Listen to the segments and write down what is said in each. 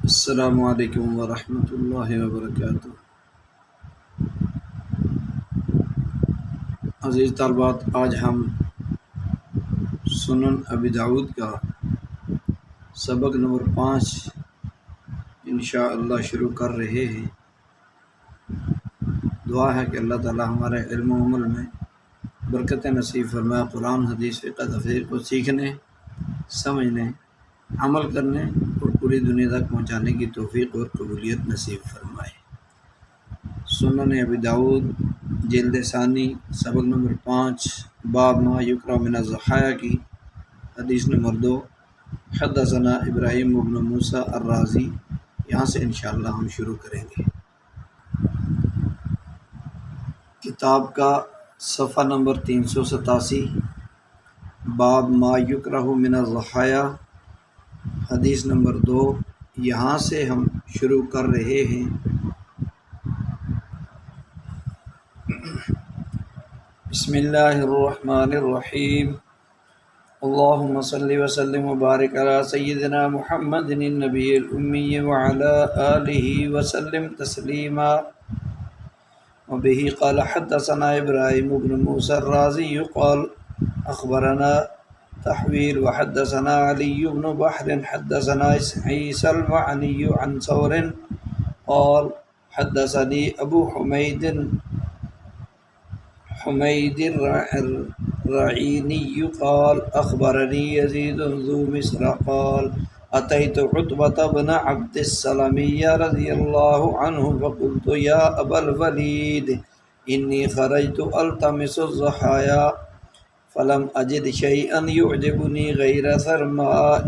السلام علیکم ورحمۃ اللہ وبرکاتہ۔ عزیز طالبات، آج ہم سنن ابی داؤد کا سبق نمبر 5 انشاءاللہ شروع کر رہے ہیں۔ دعا ہے کہ اللہ تعالی ہمارے علم و عمل میں برکت نصیب فرمائے، قرآن حدیث فقہ تفسیر کو سیکھنے، سمجھنے، عمل کرنے اور پوری دنیا تک پہنچانے کی توفیق اور قبولیت نصیب فرمائے۔ سنن ابی داؤد جلد ثانی سبق نمبر 5 باب ما یکرہ من الضحایا کی حدیث نمبر 2۔ حدثنا ابراہیم بن موسیٰ الرازی، یہاں سے انشاءاللہ ہم شروع کریں گے۔ کتاب کا صفحہ نمبر 387، باب ما یکرہ من الضحایا حدیث نمبر 2، یہاں سے ہم شروع کر رہے ہیں۔ بسم اللہ الرحمن الرحیم، اللہم صلی وسلم وبارک علی سیدنا محمد النبی الامی وعلی آلہ وسلم تسلیما۔ وبہ قال حدثنا ابراہیم بن موسیٰ الرازی قال اخبرنا تحویل وحدثنا علی بن بحر حدثنا عیسی المعنی عن ثور قال حدثني ابو حمید الرعینی قال اخبرني یزید ذو مصر قال اتیت عتبۃ بن عبد السلمی رضی اللہ عنہ فقلت یا ابا الولید انی خرجت التمس الضحایا فلم اجد شیئا یعجبنی غیر سرماء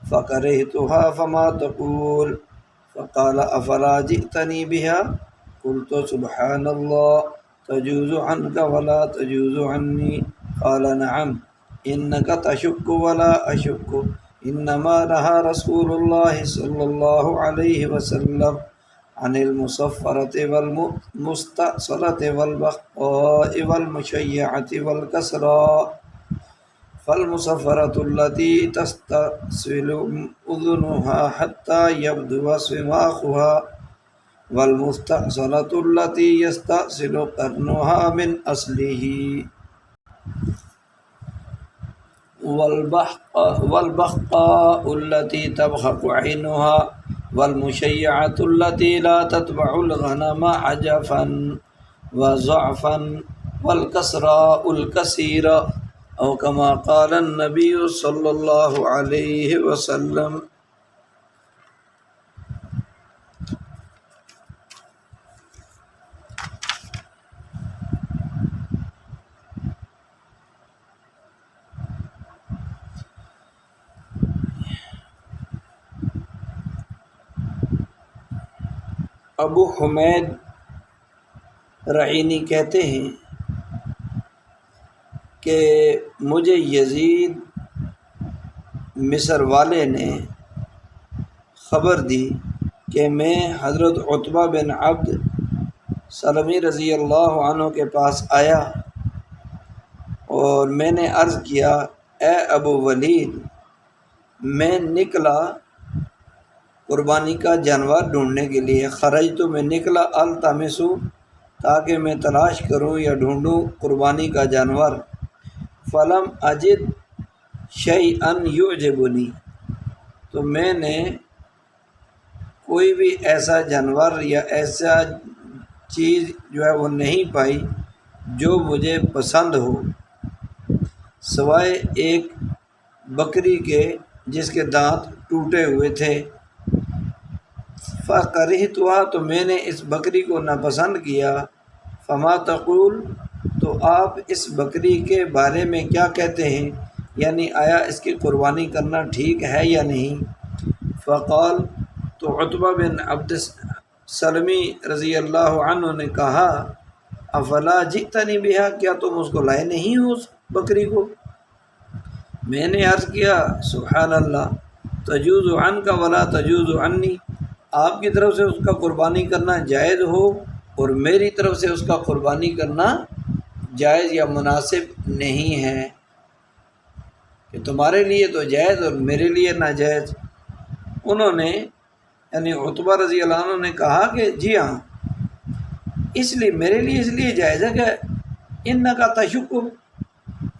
فکرہتها فما تقول؟ فقال افلا جئتنی بها؟ قلت سبحان اللہ تجوز عنك ولا تجوز عني؟ قال نعم انك تشك ولا اشك انما نهى رسول الله صلی اللہ علیہ وسلم عن المصفرة والمستأصلة والبخاء والمشيعة والكسرى، فالمصفرة التي تستأصل أذنها حتى يبدو صماخها، والمستأصلة التي يستأصل قرنها من أصله، والبخاء التي تبخق عينها، والمشيعة التي لا تتبع الغنم عجفا وضعفا، والكسراء الكثيرة، أو كما قال النبي صلى الله عليه وسلم۔ ابو حمید رعینی کہتے ہیں کہ مجھے یزید مصر والے نے خبر دی کہ میں حضرت عتبہ بن عبد سلمی رضی اللہ عنہ کے پاس آیا اور میں نے عرض کیا، اے ابو ولید، میں نکلا قربانی کا جانور ڈھونڈنے کے لیے، خرج تو میں نکلا التمسو تاکہ میں تلاش کروں یا ڈھونڈوں قربانی کا جانور، فلم اجد شیئا یعجبنی، تو میں نے کوئی بھی ایسا جانور یا ایسا چیز جو ہے وہ نہیں پائی جو مجھے پسند ہو، سوائے ایک بکری کے جس کے دانت ٹوٹے ہوئے تھے۔ فکرہتها، تو میں نے اس بکری کو ناپسند کیا۔ فما تقول، تو آپ اس بکری کے بارے میں کیا کہتے ہیں، یعنی آیا اس کی قربانی کرنا ٹھیک ہے یا نہیں؟ فقال، تو عتبہ بن عبد سلمی رضی اللہ عنہ نے کہا، افلا جئتنی بها، کیا تم اس کو لائے نہیں ہو اس بکری کو؟ میں نے عرض کیا، سبحان اللہ تجوز عنک ولا تجوز عنی، آپ کی طرف سے اس کا قربانی کرنا جائز ہو اور میری طرف سے اس کا قربانی کرنا جائز یا مناسب نہیں ہے، کہ تمہارے لیے تو جائز اور میرے لیے ناجائز۔ انہوں نے یعنی عتبہ رضی اللہ عنہ نے کہا کہ جی ہاں، اس لیے جائز ہے کہ ان کا تشک،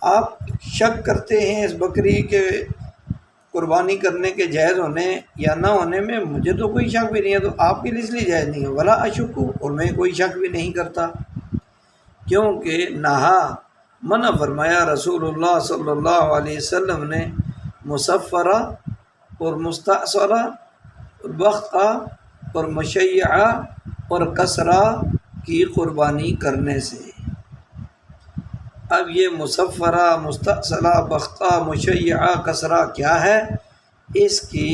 آپ شک کرتے ہیں اس بکری کے قربانی کرنے کے جائز ہونے یا نہ ہونے میں، مجھے تو کوئی شک بھی نہیں ہے، تو آپ کے لیے اس لیے جائز نہیں ہے، ولا اشک، اور میں کوئی شک بھی نہیں کرتا، کیونکہ نہا منع فرمایا رسول اللہ صلی اللہ علیہ وسلم نے مصفرہ اور مستأصلہ اور بخعہ اور مشیعہ اور کسرہ کی قربانی کرنے سے۔ اب یہ مصفرہ، مستأصلہ، بخعہ، مشیعہ، کسرہ کیا ہے، اس کی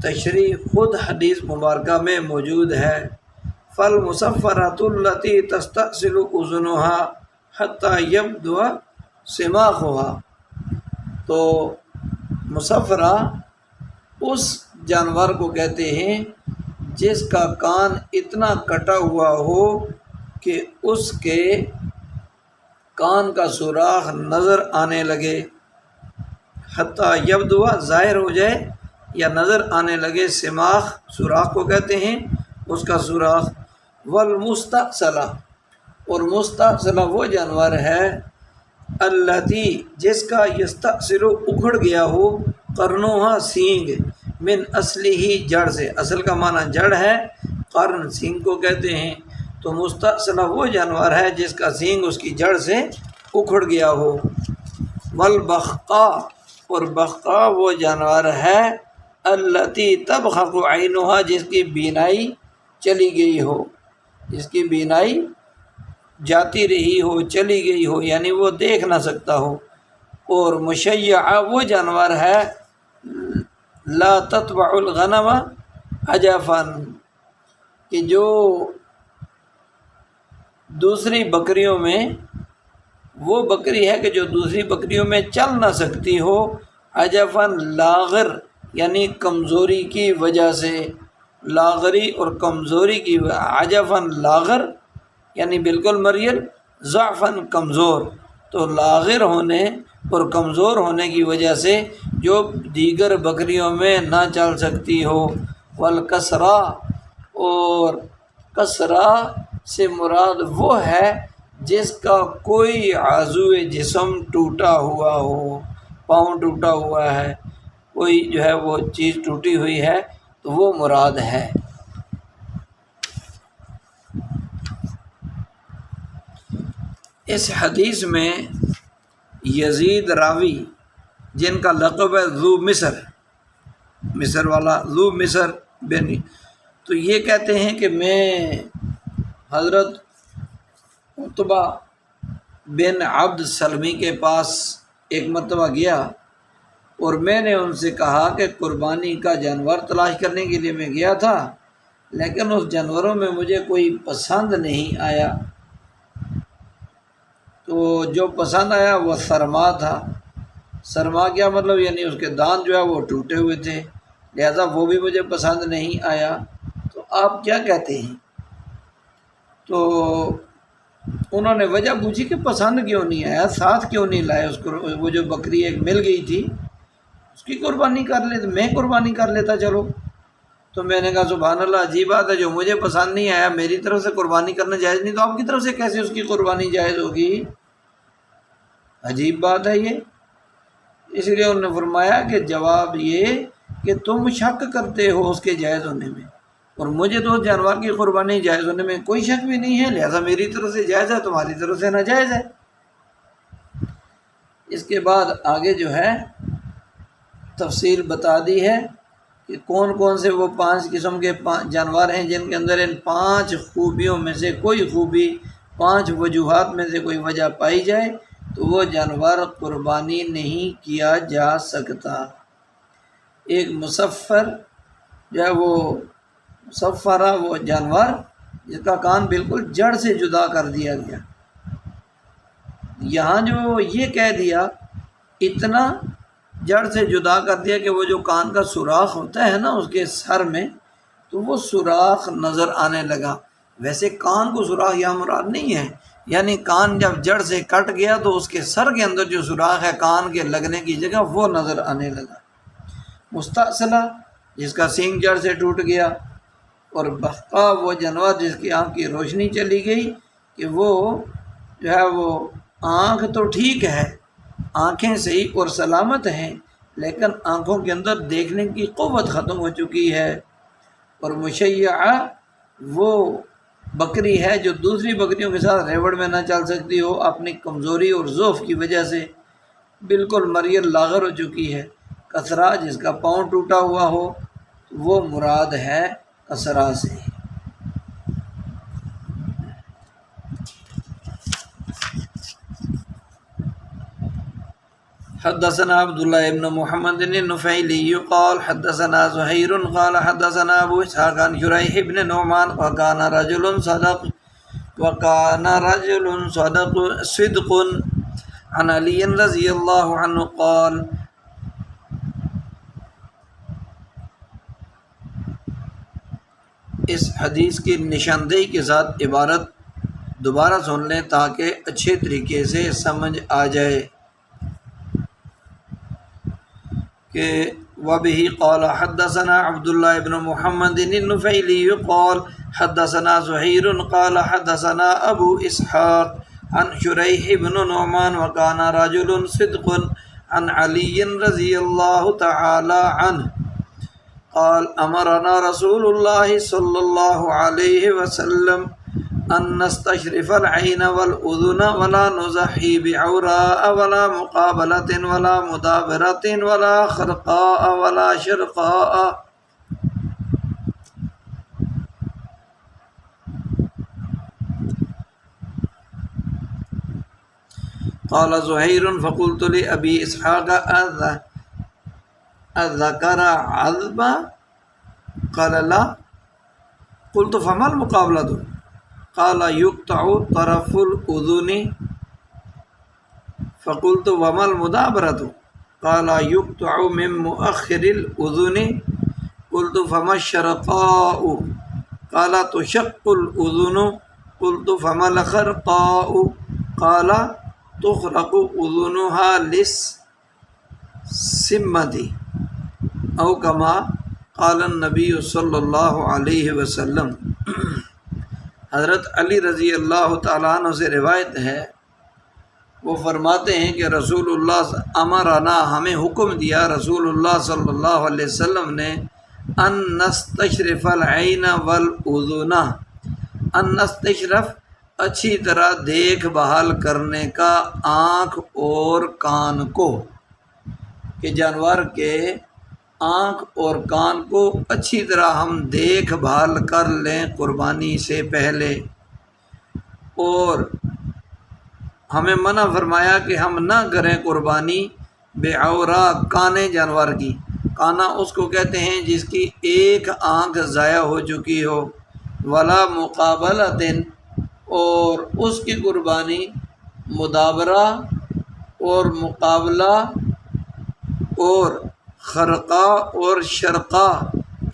تشریح خود حدیث مبارکہ میں موجود ہے۔ فالمصفرۃ التی تستأصل اذنها حتی یبدو سماخها، تو مصفرہ اس جانور کو کہتے ہیں جس کا کان اتنا کٹا ہوا ہو کہ اس کے کان کا سوراخ نظر آنے لگے، حتیٰ یبدو ظاہر ہو جائے یا نظر آنے لگے، سماخ سوراخ کو کہتے ہیں، اس کا سوراخ۔ والمستأصلہ، اور مستأصلہ وہ جانور ہے التی جس کا یستأصل اکھڑ گیا ہو، قرنوہا سینگ، من اصلی ہی جڑ سے، اصل کا معنی جڑ ہے، قرن سینگ کو کہتے ہیں، تو مستأصلہ وہ جانور ہے جس کا سینگ اس کی جڑ سے اکھڑ گیا ہو۔ والبخعہ، اور بخعہ وہ جانور ہے التی تبخق عینہا، جس کی بینائی چلی گئی ہو، جس کی بینائی جاتی رہی ہو، چلی گئی ہو، یعنی وہ دیکھ نہ سکتا ہو۔ اور مشیعہ وہ جانور ہے لا تتبع الغنم عجفا، کہ جو دوسری بکریوں میں، وہ بکری ہے کہ جو دوسری بکریوں میں چل نہ سکتی ہو، عجفا لاغر، یعنی کمزوری کی وجہ سے، لاغری اور کمزوری کی، عجفا لاغر یعنی بالکل مریل، ضعفاً کمزور، تو لاغر ہونے اور کمزور ہونے کی وجہ سے جو دیگر بکریوں میں نہ چل سکتی ہو۔ والکسرہ، اور کسرہ سے مراد وہ ہے جس کا کوئی عضو جسم ٹوٹا ہوا ہو، پاؤں ٹوٹا ہوا ہے، کوئی جو ہے وہ چیز ٹوٹی ہوئی ہے، تو وہ مراد ہے۔ اس حدیث میں یزید راوی، جن کا لقب ہے ذو مصر، مصر والا، ذو مصر بن، تو یہ کہتے ہیں کہ میں حضرت عتبہ بن عبد سلمی کے پاس ایک مرتبہ گیا، اور میں نے ان سے کہا کہ قربانی کا جانور تلاش کرنے کے لیے میں گیا تھا، لیکن اس جانوروں میں مجھے کوئی پسند نہیں آیا، تو جو پسند آیا وہ سرما تھا۔ سرما کیا مطلب، یعنی اس کے دانت جو ہے وہ ٹوٹے ہوئے تھے، لہذا وہ بھی مجھے پسند نہیں آیا، تو آپ کیا کہتے ہیں؟ تو انہوں نے وجہ پوچھی کہ پسند کیوں نہیں آیا، ساتھ کیوں نہیں لائے اس کو، وہ جو بکری ایک مل گئی تھی اس کی قربانی کر لیتے، میں قربانی کر لیتا چلو۔ تو میں نے کہا سبحان اللہ، عجیب بات ہے، جو مجھے پسند نہیں آیا میری طرف سے قربانی کرنا جائز نہیں، تو آپ کی طرف سے کیسے اس کی قربانی جائز ہوگی؟ عجیب بات ہے یہ۔ اس لیے انہوں نے فرمایا کہ جواب یہ کہ تم شک کرتے ہو اس کے جائز ہونے میں، اور مجھے تو اس جانور کی قربانی جائز ہونے میں کوئی شک بھی نہیں ہے، لہذا میری طرف سے جائز ہے، تمہاری طرف سے ناجائز ہے۔ اس کے بعد آگے جو ہے تفصیل بتا دی ہے کہ کون کون سے وہ 5 قسم کے جانور ہیں جن کے اندر ان 5 خوبیوں میں سے کوئی خوبی، 5 وجوہات میں سے کوئی وجہ پائی جائے تو وہ جانور قربانی نہیں کیا جا سکتا۔ ایک مصفر جو ہے وہ مصفرہ وہ جانور جس کا کان بالکل جڑ سے جدا کر دیا گیا، یہاں جو یہ کہہ دیا اتنا جڑ سے جدا کر دیا کہ وہ جو کان کا سوراخ ہوتا ہے نا اس کے سر میں، تو وہ سوراخ نظر آنے لگا۔ ویسے کان کو سوراخ یہاں مراد نہیں ہے، یعنی کان جب جڑ سے کٹ گیا تو اس کے سر کے اندر جو سوراخ ہے کان کے لگنے کی جگہ وہ نظر آنے لگا۔ مستأصلہ جس کا سینگ جڑ سے ٹوٹ گیا، اور بقا وہ جانور جس کی آنکھ کی روشنی چلی گئی کہ وہ جو ہے وہ آنکھ تو ٹھیک ہے، آنکھیں صحیح اور سلامت ہیں، لیکن آنکھوں کے اندر دیکھنے کی قوت ختم ہو چکی ہے۔ اور مشیعہ وہ بکری ہے جو دوسری بکریوں کے ساتھ ریوڑ میں نہ چل سکتی ہو، اپنی کمزوری اور ضعف کی وجہ سے بالکل مریل لاغر ہو چکی ہے۔ کسرا جس کا پاؤں ٹوٹا ہوا ہو، وہ مراد ہے کسرا سے۔ حدثنا عبداللہ ابن محمد النفیلی قال حدثنا زہیر قال حدثنا ابو اسحاق عن شریح بن نعمان وکان رجل صدق عن علی رضی اللہ عنہ قال اس حدیث کی نشاندہی کے ساتھ عبارت دوبارہ سن لیں تاکہ اچھے طریقے سے سمجھ آ جائے کہ وبه قال حدثنا عبداللہ ابن محمد النفیلی قال حدثنا زہیر قال حدثنا ابو اسحاق عن شریح بن نعمان وکان رجل صدق عن علی رضی اللہ تعالی عنہ قال امرنا رسول اللہ صلی اللہ علیہ وسلم ان نستشرف العین والاذن ولا نضحی بعوراء ولا مقابلۃ ولا مدابرۃ ولا خرقاء ولا شرقاء۔ قال زہیر فقلت لأبی اسحاق اذکر عذبا قال لا قلت فما المقابلۃ قال يقطع طرف الأذن فقلت وما المدابرة قال يقطع من مؤخر الأذن قلت فما الشرقاء قال تشق الأذن قلت فما الخرقاء قال تخرق أذنها للسمة أو كما قال النبی صلی اللہ علیہ وسلم۔ حضرت علی رضی اللہ تعالیٰ عنہ سے روایت ہے، وہ فرماتے ہیں کہ رسول اللہ امرنا ہمیں حکم دیا رسول اللہ صلی اللہ علیہ وسلم نے ان نستشرف العین والاذن، ان نستشرف اچھی طرح دیکھ بھال کرنے کا آنکھ اور کان کو، کہ جانور کے آنکھ اور کان کو اچھی طرح ہم دیکھ بھال کر لیں قربانی سے پہلے، اور ہمیں منع فرمایا کہ ہم نہ کریں قربانی بعورا کانے جانور کی۔ کانا اس کو کہتے ہیں جس کی ایک آنکھ ضائع ہو چکی ہو، ولا مقابلۃ اور اس کی قربانی مدابرہ اور مقابلہ اور خرقہ اور شرقہ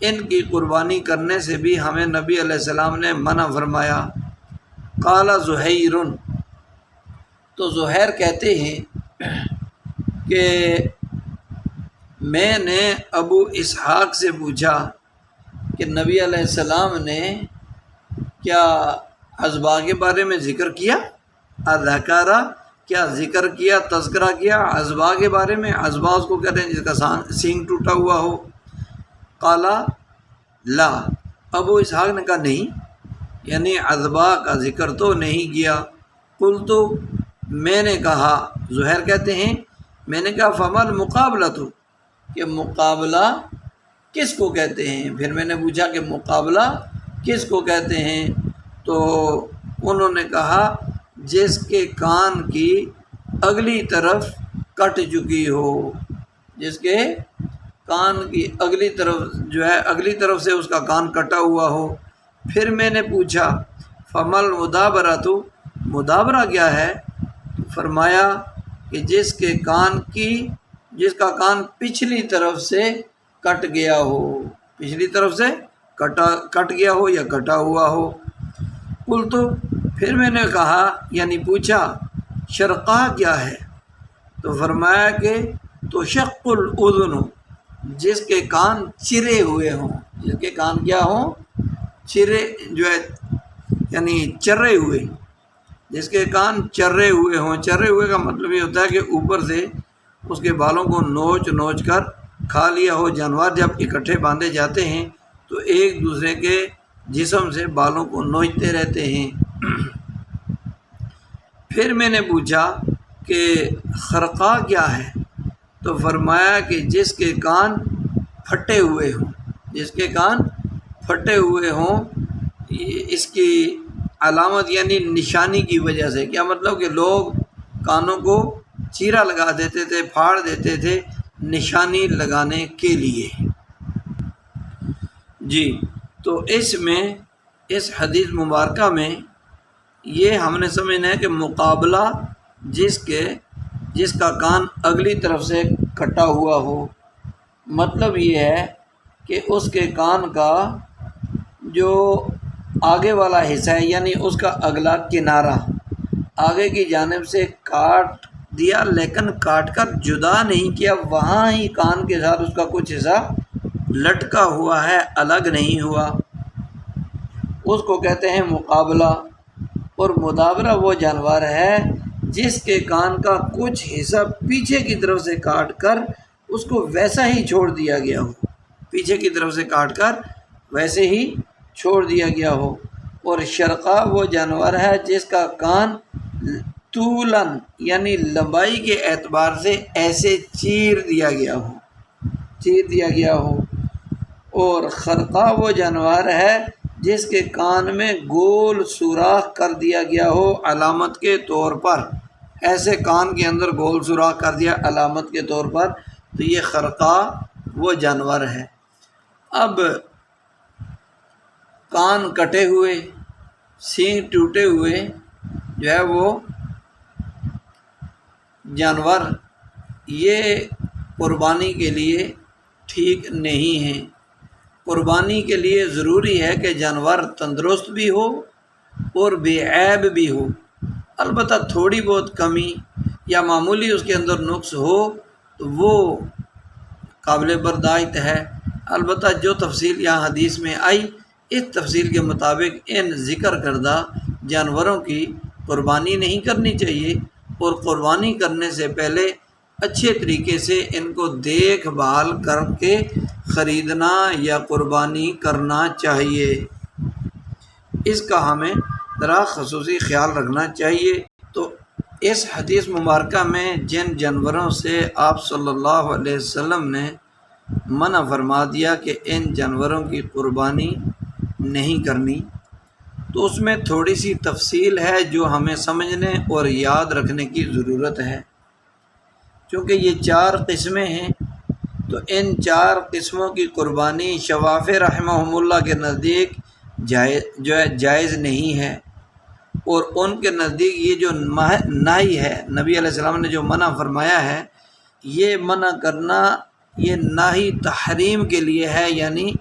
ان کی قربانی کرنے سے بھی ہمیں نبی علیہ السلام نے منع فرمایا۔ قال زہیر، تو زہیر کہتے ہیں کہ میں نے ابو اسحاق سے پوچھا کہ نبی علیہ السلام نے کیا عذبا کے بارے میں ذکر کیا، اذکارہ کیا ذکر کیا، تذکرہ کیا عذبا کے بارے میں؟ عذبا اس کو کہتے ہیں جس کا سینگ ٹوٹا ہوا ہو۔ قالا لا، ابو اسحاق نے کہا نہیں، یعنی عذبا کا ذکر تو نہیں کیا۔ قلت، میں نے کہا، زہیر کہتے ہیں میں نے کہا فما المقابلۃ، کہ مقابلہ کس کو کہتے ہیں؟ پھر میں نے پوچھا کہ مقابلہ کس کو کہتے ہیں؟ تو انہوں نے کہا جس کے کان کی اگلی طرف کٹ چکی ہو، جس کے کان کی اگلی طرف جو ہے اگلی طرف سے اس کا کان کٹا ہوا ہو۔ پھر میں نے پوچھا فمل مدابرۃ، مدابرہ کیا ہے؟ فرمایا کہ جس کا کان پچھلی طرف سے کٹ گیا ہو، پچھلی طرف سے کٹ گیا ہو یا کٹا ہوا ہو۔ قلت، پھر میں نے کہا یعنی پوچھا شرقہ کیا ہے؟ تو فرمایا کہ تشق الاذن، جس کے کان چرے ہوئے ہوں، جس کے کان کیا ہوں؟ چرے جو ہے یعنی چرے ہوئے، جس کے کان چرے ہوئے ہوں۔ چرے ہوئے کا مطلب یہ ہوتا ہے کہ اوپر سے اس کے بالوں کو نوچ نوچ کر کھا لیا ہو۔ جانور جب اکٹھے باندھے جاتے ہیں تو ایک دوسرے کے جسم سے بالوں کو نوچتے رہتے ہیں۔ پھر میں نے پوچھا کہ خرقہ کیا ہے؟ تو فرمایا کہ جس کے کان پھٹے ہوئے ہوں، جس کے کان پھٹے ہوئے ہوں، اس کی علامت یعنی نشانی کی وجہ سے۔ کیا مطلب کہ لوگ کانوں کو چیرا لگا دیتے تھے، پھاڑ دیتے تھے نشانی لگانے کے لیے۔ جی، تو اس حدیث مبارکہ میں یہ ہم نے سمجھنا ہے کہ مقابلہ جس کا کان اگلی طرف سے کٹا ہوا ہو، مطلب یہ ہے کہ اس کے کان کا جو آگے والا حصہ ہے یعنی اس کا اگلا کنارہ آگے کی جانب سے کاٹ دیا، لیکن کاٹ کر جدا نہیں کیا، وہاں ہی کان کے ساتھ اس کا کچھ حصہ لٹکا ہوا ہے، الگ نہیں ہوا، اس کو کہتے ہیں مقابلہ۔ اور مدابرہ وہ جانور ہے جس کے کان کا کچھ حصہ پیچھے کی طرف سے کاٹ کر اس کو ویسا ہی چھوڑ دیا گیا ہو، پیچھے کی طرف سے کاٹ کر ویسے ہی چھوڑ دیا گیا ہو۔ اور شرقہ وہ جانور ہے جس کا کان طولاً یعنی لمبائی کے اعتبار سے ایسے چیر دیا گیا ہو۔ اور خرقہ وہ جانور ہے جس کے کان میں گول سوراخ کر دیا گیا ہو علامت کے طور پر، ایسے کان کے اندر گول سوراخ کر دیا علامت کے طور پر، تو یہ خرقہ وہ جانور ہے۔ اب کان کٹے ہوئے، سینگ ٹوٹے ہوئے جو ہے وہ جانور یہ قربانی کے لیے ٹھیک نہیں ہیں۔ قربانی کے لیے ضروری ہے کہ جانور تندرست بھی ہو اور بے عیب بھی ہو، البتہ تھوڑی بہت کمی یا معمولی اس کے اندر نقص ہو تو وہ قابل برداشت ہے۔ البتہ جو تفصیل یہاں حدیث میں آئی، اس تفصیل کے مطابق ان ذکر کردہ جانوروں کی قربانی نہیں کرنی چاہیے، اور قربانی کرنے سے پہلے اچھے طریقے سے ان کو دیکھ بھال کر کے خریدنا یا قربانی کرنا چاہیے، اس کا ہمیں ذرا خصوصی خیال رکھنا چاہیے۔ تو اس حدیث مبارکہ میں جن جانوروں سے آپ صلی اللہ علیہ وسلم نے منع فرما دیا کہ ان جانوروں کی قربانی نہیں کرنی، تو اس میں تھوڑی سی تفصیل ہے جو ہمیں سمجھنے اور یاد رکھنے کی ضرورت ہے۔ چونکہ یہ 4 قسمیں ہیں، تو ان 4 قسموں کی قربانی شوافع رحمہم اللہ کے نزدیک جائز نہیں ہے، اور ان کے نزدیک یہ جو نہی ہے، نبی علیہ السلام نے جو منع فرمایا ہے، یہ منع کرنا یہ نہی تحریم کے لیے ہے، یعنی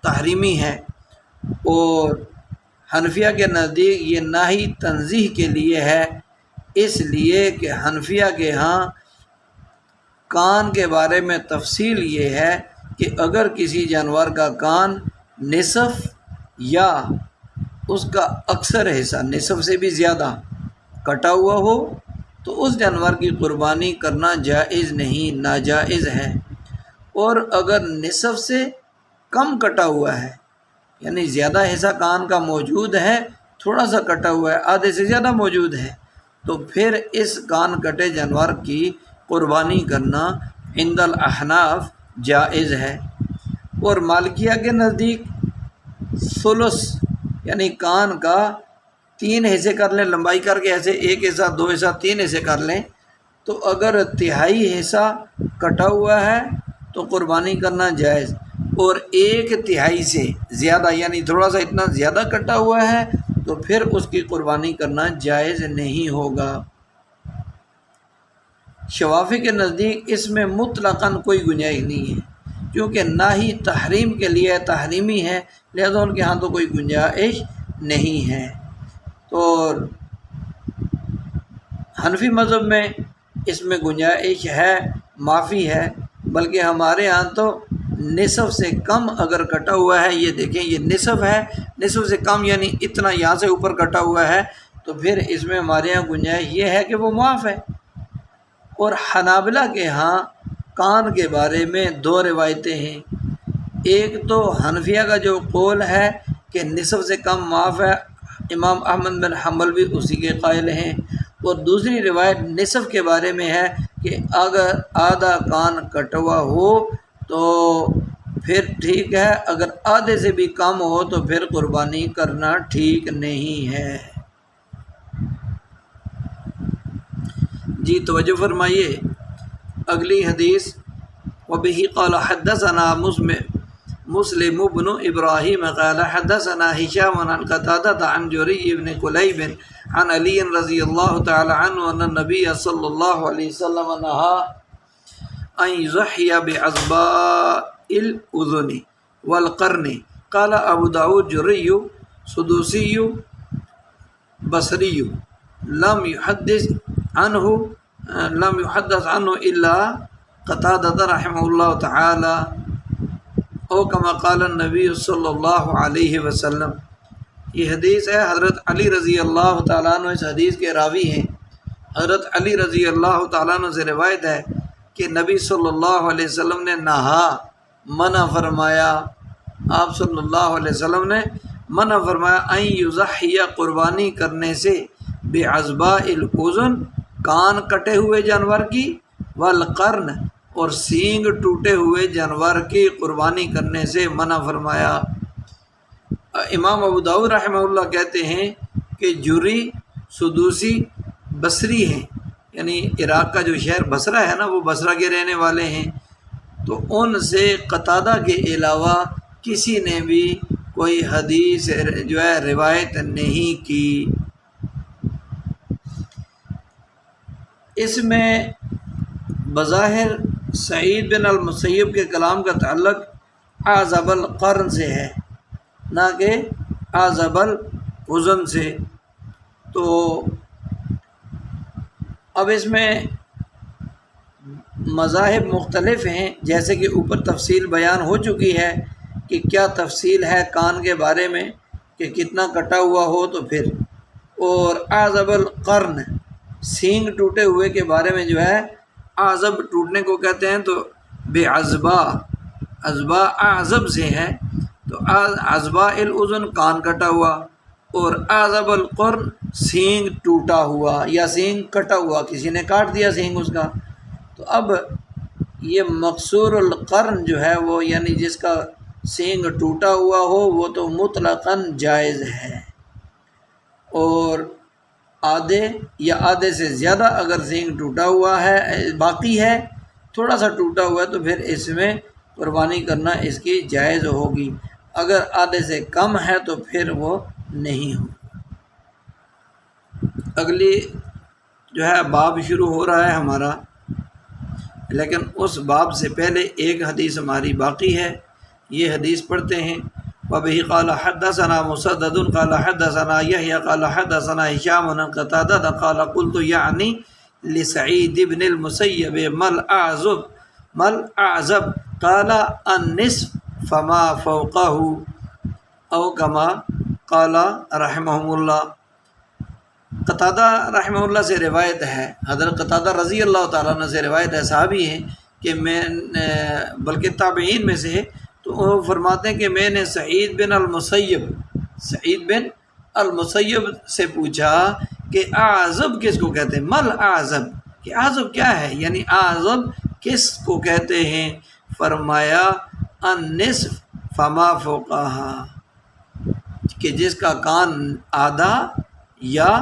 تحریمی ہے، اور حنفیہ کے نزدیک یہ نہی تنزیہ کے لیے ہے، اس لیے کہ حنفیہ کے ہاں کان کے بارے میں تفصیل یہ ہے کہ اگر کسی جانور کا کان نصف یا اس کا اکثر حصہ نصف سے بھی زیادہ کٹا ہوا ہو تو اس جانور کی قربانی کرنا جائز نہیں، ناجائز ہے۔ اور اگر نصف سے کم کٹا ہوا ہے، یعنی زیادہ حصہ کان کا موجود ہے، تھوڑا سا کٹا ہوا ہے، آدھے سے زیادہ موجود ہے، تو پھر اس کان کٹے جانور کی قربانی کرنا عند الاحناف جائز ہے۔ اور مالکیہ کے نزدیک ثلث یعنی کان کا 3 حصے کر لیں، لمبائی کر کے ایسے 1 حصہ 2 حصہ 3 حصے کر لیں، تو اگر تہائی حصہ کٹا ہوا ہے تو قربانی کرنا جائز، اور 1/3 سے زیادہ یعنی تھوڑا سا اتنا زیادہ کٹا ہوا ہے تو پھر اس کی قربانی کرنا جائز نہیں ہوگا۔ شوافی کے نزدیک اس میں مطلقاً کوئی گنجائش نہیں ہے، کیونکہ نہ ہی تحریم کے لیے تحریمی ہے، لہذا ان کے ہاں تو کوئی گنجائش نہیں ہے۔ تو حنفی مذہب میں اس میں گنجائش ہے، معافی ہے، بلکہ ہمارے ہاں تو نصف سے کم اگر کٹا ہوا ہے، یہ دیکھیں یہ نصف ہے، نصف سے کم یعنی اتنا یہاں سے اوپر کٹا ہوا ہے، تو پھر اس میں ہمارے یہاں گنجائش یہ ہے کہ وہ معاف ہے۔ اور حنابلہ کے ہاں کان کے بارے میں دو روایتیں ہیں، ایک تو حنفیہ کا جو قول ہے کہ نصف سے کم معاف ہے، امام احمد بن حنبل بھی اسی کے قائل ہیں، اور دوسری روایت نصف کے بارے میں ہے کہ اگر آدھا کان کٹوا ہو تو پھر ٹھیک ہے، اگر آدھے سے بھی کم ہو تو پھر قربانی کرنا ٹھیک نہیں ہے۔ جی توجہ فرمائیے، اگلی حدیث وبه قال حدثنا مسلم بن ابراہیم قال حدثنا هشام عن قتادة عن جرير بن كليب عن علي رضی اللہ تعالی عنہ ان النبي صلی اللہ علیہ وسلم نهى ان يضحي بعصباء الاذن والقرن قال ابو داود جري سدوسی بصری لم يحدث عنه الا قتادة رحمہ اللہ تعالی او کما قال النبی صلی اللہ علیہ وسلم۔ یہ حدیث ہے، حضرت علی رضی اللہ تعالیٰ عنہ اس حدیث کے راوی ہیں۔ حضرت علی رضی اللہ تعالیٰ عنہ سے روایت ہے کہ نبی صلی اللہ علیہ وسلم نے نہا منع فرمایا، آپ صلی اللہ علیہ وسلم نے منع فرمایا ان یضحی قربانی کرنے سے بعصباء الاذن کان کٹے ہوئے جانور کی، والقرن اور سینگ ٹوٹے ہوئے جانور کی قربانی کرنے سے منع فرمایا۔ امام ابو داؤد رحمہ اللہ کہتے ہیں کہ جری سدوسی بصری ہیں، یعنی عراق کا جو شہر بصرہ ہے نا، وہ بصرہ کے رہنے والے ہیں، تو ان سے قتادہ کے علاوہ کسی نے بھی کوئی حدیث جو ہے روایت نہیں کی۔ اس میں بظاہر سعید بن المسیب کے کلام کا تعلق اعظب القرن سے ہے، نہ کہ اعظب الاذن سے۔ تو اب اس میں مذاہب مختلف ہیں، جیسے کہ اوپر تفصیل بیان ہو چکی ہے کہ کیا تفصیل ہے کان کے بارے میں کہ کتنا کٹا ہوا ہو تو پھر، اور اعظب القرن سینگ ٹوٹے ہوئے کے بارے میں جو ہے، اعظب ٹوٹنے کو کہتے ہیں تو بعصبا، عصبا اعظب سے ہے، تو عصباء الاذن کان کٹا ہوا، اور اعظب القرن سینگ ٹوٹا ہوا یا سینگ کٹا ہوا، کسی نے کاٹ دیا سینگ اس کا۔ تو اب یہ مقصور القرن جو ہے وہ یعنی جس کا سینگ ٹوٹا ہوا ہو وہ تو مطلقاً جائز ہے، اور آدھے یا آدھے سے زیادہ اگر سینگ ٹوٹا ہوا ہے، باقی ہے تھوڑا سا ٹوٹا ہوا ہے، تو پھر اس میں قربانی کرنا اس کی جائز ہوگی، اگر آدھے سے کم ہے تو پھر وہ نہیں ہو۔ اگلی جو ہے باب شروع ہو رہا ہے ہمارا، لیکن اس باب سے پہلے ایک حدیث ہماری باقی ہے، یہ حدیث پڑھتے ہیں۔ وَبِهِ قَالَ حَدَّثَنَا مُسَدَّدٌ قَالَ حَدَّثَنَا يَحْيَىٰ قَالَ حَدَّثَنَا هِشَامٌ عَن قَتَادَةَ قَالَ قُلْتُ يَعْنِي لِسَعِيدِ بْنِ الْمُسَيَّبِ مَا الْأَعْزَبُ قَالَ النِّصْفُ فَمَا فَوْقَهُ او کما قال رحمہم اللہ۔ قتادہ رحمہ اللہ سے روایت ہے، حضرت قتادہ رضی اللہ تعالیٰ عنہ سے روایت ہے، صحابی ہیں کہ میں بلکہ تابعین میں سے، تو وہ فرماتے ہیں کہ میں نے سعید بن المسیب سے پوچھا کہ اعظب کس کو کہتے ہیں، مل اعظب، کہ اعظب کیا ہے، یعنی اعظب کس کو کہتے ہیں؟ فرمایا النصف فما فوقہا، کہ جس کا کان آدھا یا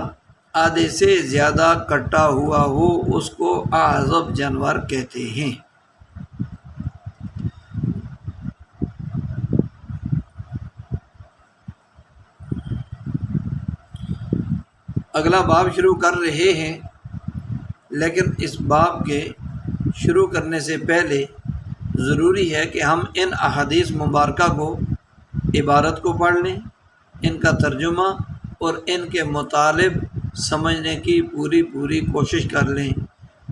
آدھے سے زیادہ کٹا ہوا ہو اس کو اعظب جانور کہتے ہیں۔ اگلا باب شروع کر رہے ہیں، لیکن اس باب کے شروع کرنے سے پہلے ضروری ہے کہ ہم ان احادیث مبارکہ کو، عبارت کو پڑھ لیں، ان کا ترجمہ اور ان کے مطالب سمجھنے کی پوری کوشش کر لیں،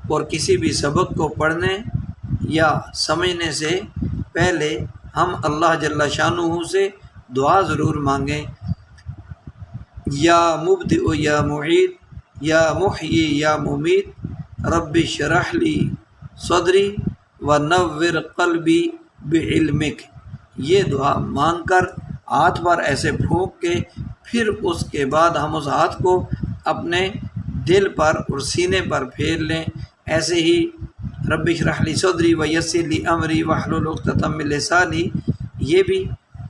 اور کسی بھی سبق کو پڑھنے یا سمجھنے سے پہلے ہم اللہ جل شانہ سے دعا ضرور مانگیں، یا مبدئ یا معید یا محیی یا ممیت رب اشرح لی صدری ونور قلبی بعلمک۔ یہ دعا مانگ کر ہاتھ پر ایسے پھونک کے پھر اس کے بعد ہم اس ہاتھ کو اپنے دل پر اور سینے پر پھیر لیں۔ ایسے ہی رب اشرح لی صدری ویسر لی امری واحلل عقدۃ من لسانی، یہ بھی،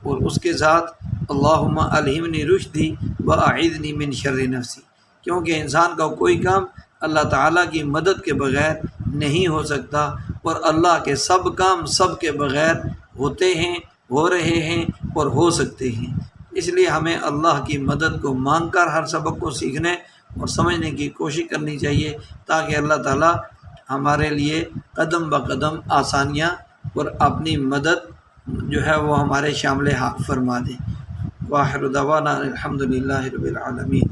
اور اس کے ساتھ اللہم الہمنی رشدی واعذنی من شر نفسی، کیونکہ انسان کا کوئی کام اللہ تعالیٰ کی مدد کے بغیر نہیں ہو سکتا، اور اللہ کے سب کام سب کے بغیر ہوتے ہیں، ہو رہے ہیں اور ہو سکتے ہیں۔ اس لیے ہمیں اللہ کی مدد کو مانگ کر ہر سبق کو سیکھنے اور سمجھنے کی کوشش کرنی چاہیے، تاکہ اللہ تعالیٰ ہمارے لیے قدم بقدم آسانیاں اور اپنی مدد جو ہے وہ ہمارے شامل فرما دیں۔ وآخر دعوانا الحمد للہ رب العالمین۔